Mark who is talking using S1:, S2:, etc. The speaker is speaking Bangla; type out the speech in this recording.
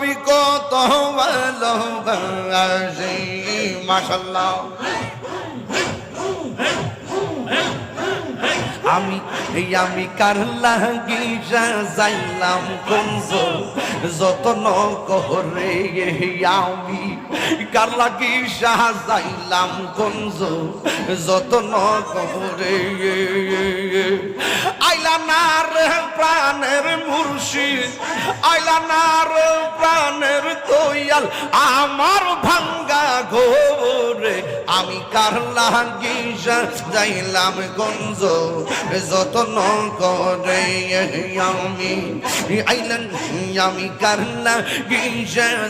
S1: নবী কত ভালোবাসি মাশাআল্লাহ আমি কার লাগি যাইলাম কুঞ্জ যতন করে আমি কার লাগি যাইলাম কুঞ্জ যতন করে আইলা না রে প্রাণের মুর্শিদ আইলা না রে প্রাণের দয়াল আমার ভাঙ্গা ঘোরে আমি কার লাগি যাইলাম কুঞ্জ যতন করে আমি আইলেন আমি কার লাগি